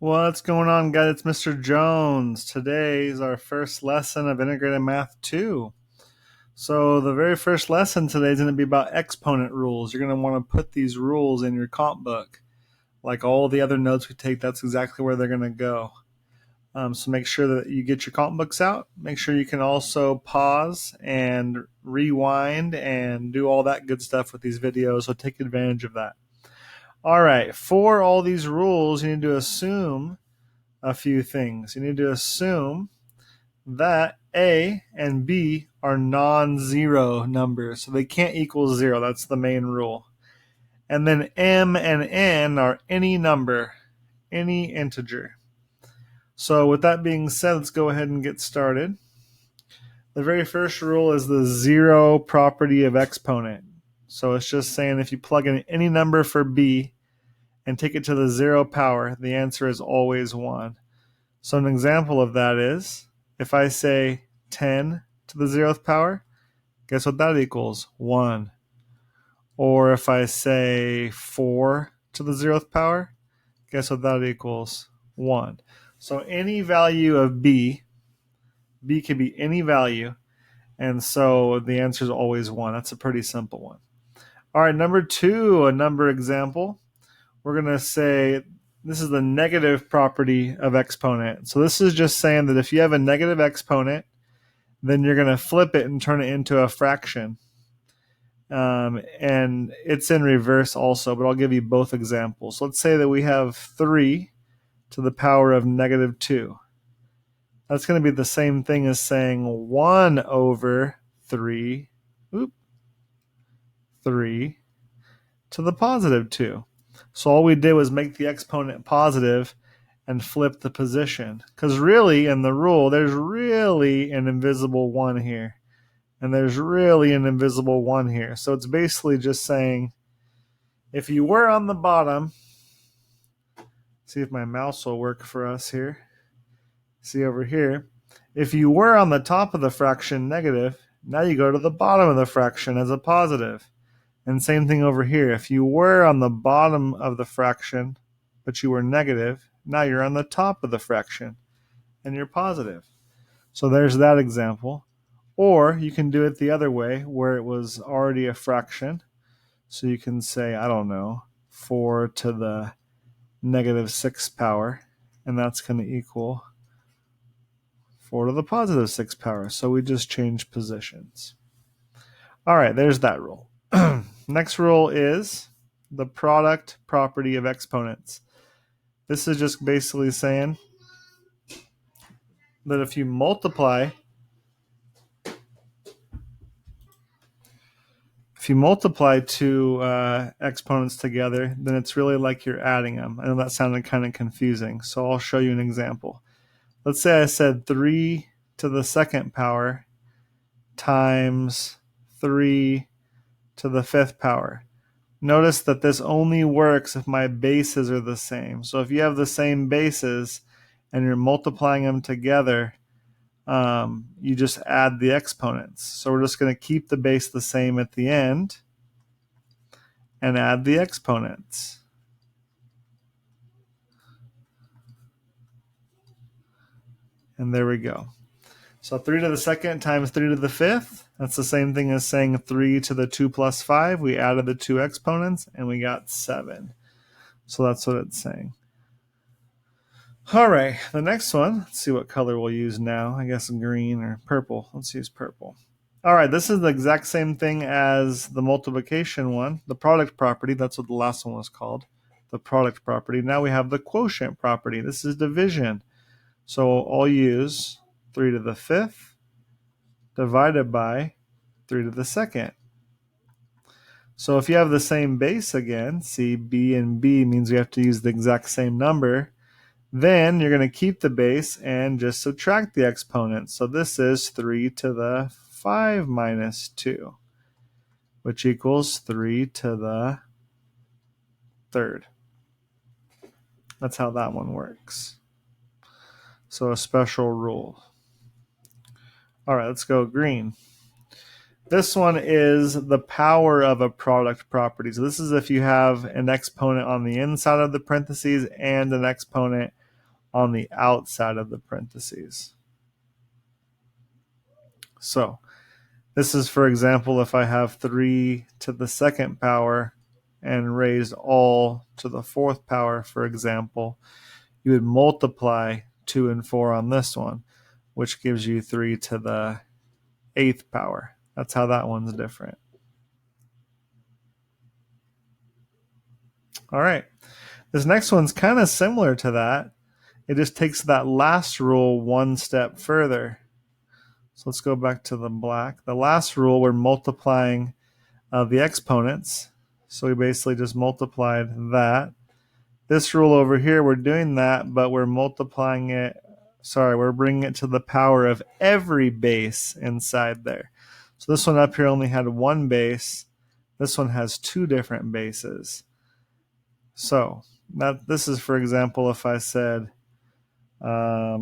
What's going on, guys? It's Mr. Jones. Today is our first lesson of Integrated Math 2. So the very first lesson today is going to be about exponent rules. You're going to want to put these rules in your comp book. Like all the other notes we take, that's exactly where they're going to go. So make sure that you get your comp books out. Make sure you can also pause and rewind and do all that good stuff with these videos, so take advantage of that. All right, for all these rules, you need to assume a few things. You need to assume that A and B are non-zero numbers, so they can't equal 0. That's the main rule. And then M and N are any number, any integer. So with that being said, let's go ahead and get started. The very first rule is the zero property of exponent. So it's just saying if you plug in any number for B and take it to the 0 power, the answer is always 1. So an example of that is, if I say 10 to the 0th power, guess what that equals? 1. Or if I say 4 to the 0th power, guess what that equals? 1. So any value of B can be any value, and so the answer is always 1. That's a pretty simple one. All right, number 2, a number example. We're going to say this is the negative property of exponent. So this is just saying that if you have a negative exponent, then you're going to flip it and turn it into a fraction. And it's in reverse also, but I'll give you both examples. Let's say that we have 3 to the power of negative 2. That's going to be the same thing as saying 1 over 3 to the positive 2. So all we did was make the exponent positive and flip the position. Because really, in the rule, there's really an invisible 1 here. And there's really an invisible 1 here. So it's basically just saying, if you were on the bottom, see if my mouse will work for us here. See over here. If you were on the top of the fraction negative, now you go to the bottom of the fraction as a positive. And same thing over here. If you were on the bottom of the fraction, but you were negative, now you're on the top of the fraction, and you're positive. So there's that example. Or you can do it the other way, where it was already a fraction. So you can say, I don't know, 4 to the negative 6th power, and that's going to equal 4 to the positive 6th power. So we just change positions. All right, there's that rule. Next rule is the product property of exponents. This is just basically saying that if you multiply two exponents together, then it's really like you're adding them. I know that sounded kind of confusing, so I'll show you an example. Let's say I said 3 to the 2nd power times 3 to the 5th power. Notice that this only works if my bases are the same. So if you have the same bases and you're multiplying them together, you just add the exponents. So we're just going to keep the base the same at the end and add the exponents. And there we go. So 3 to the 2nd times 3 to the 5th, that's the same thing as saying 3 to the 2 plus 5. We added the 2 exponents, and we got 7. So that's what it's saying. All right, the next one, let's see what color we'll use now. I guess green or purple. Let's use purple. All right, this is the exact same thing as the multiplication one, the product property. That's what the last one was called, the product property. Now we have the quotient property. This is division. So I'll use 3 to the 5th divided by 3 to the 2nd. So if you have the same base again, see B and B means we have to use the exact same number, then you're going to keep the base and just subtract the exponent. So this is 3 to the 5 minus 2, which equals 3 to the 3rd. That's how that one works. So a special rule. All right, let's go green. This one is the power of a product property. So this is if you have an exponent on the inside of the parentheses and an exponent on the outside of the parentheses. So this is, for example, if I have 3 to the second power and raised all to the fourth power, for example, you would multiply 2 and 4 on this one, which gives you 3 to the eighth power. That's how that one's different. All right. This next one's kind of similar to that. It just takes that last rule one step further. So let's go back to the black. The last rule, we're multiplying the exponents. So we basically just multiplied that. This rule over here, we're doing that, but we're multiplying it. Sorry, we're bringing it to the power of every base inside there. So this one up here only had one base. This one has two different bases. So this is, for example, if I said, I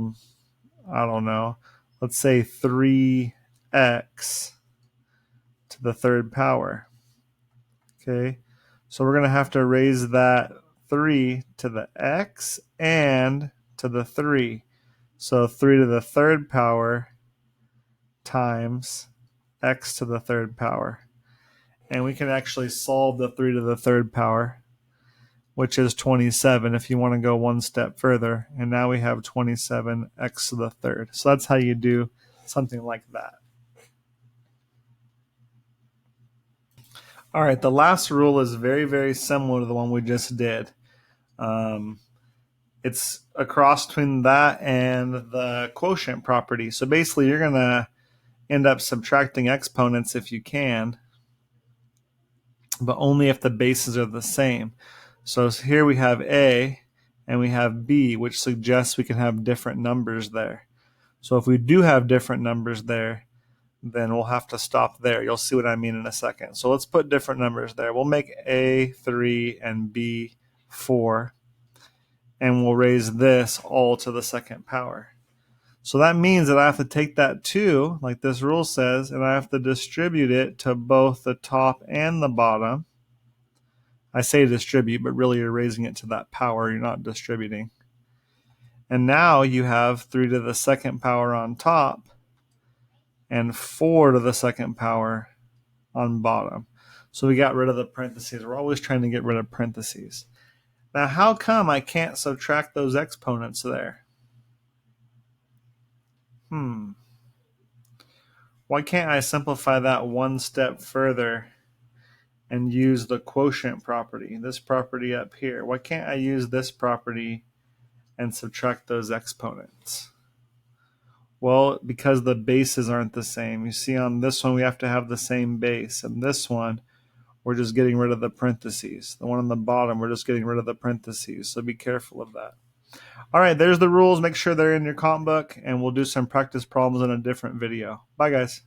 don't know, let's say 3x to the third power. Okay, so we're going to have to raise that 3 to the x and to the 3. So 3 to the third power times x to the third power. And we can actually solve the 3 to the third power, which is 27 if you want to go one step further. And now we have 27x to the third. So that's how you do something like that. All right, the last rule is very, very similar to the one we just did. It's a cross between that and the quotient property. So basically, you're going to end up subtracting exponents if you can, but only if the bases are the same. So here we have A and we have B, which suggests we can have different numbers there. So if we do have different numbers there, then we'll have to stop there. You'll see what I mean in a second. So let's put different numbers there. We'll make A 3 and B 4, and we'll raise this all to the second power. So that means that I have to take that 2, like this rule says, and I have to distribute it to both the top and the bottom. I say distribute, but really you're raising it to that power. You're not distributing. And now you have 3 to the second power on top and 4 to the second power on bottom. So we got rid of the parentheses. We're always trying to get rid of parentheses. Now, how come I can't subtract those exponents there? Why can't I simplify that one step further and use the quotient property, this property up here? Why can't I use this property and subtract those exponents? Well, because the bases aren't the same. You see, on this one, we have to have the same base. And this one, we're just getting rid of the parentheses. The one on the bottom, we're just getting rid of the parentheses. So be careful of that. All right, there's the rules. Make sure they're in your comp book, and we'll do some practice problems in a different video. Bye, guys.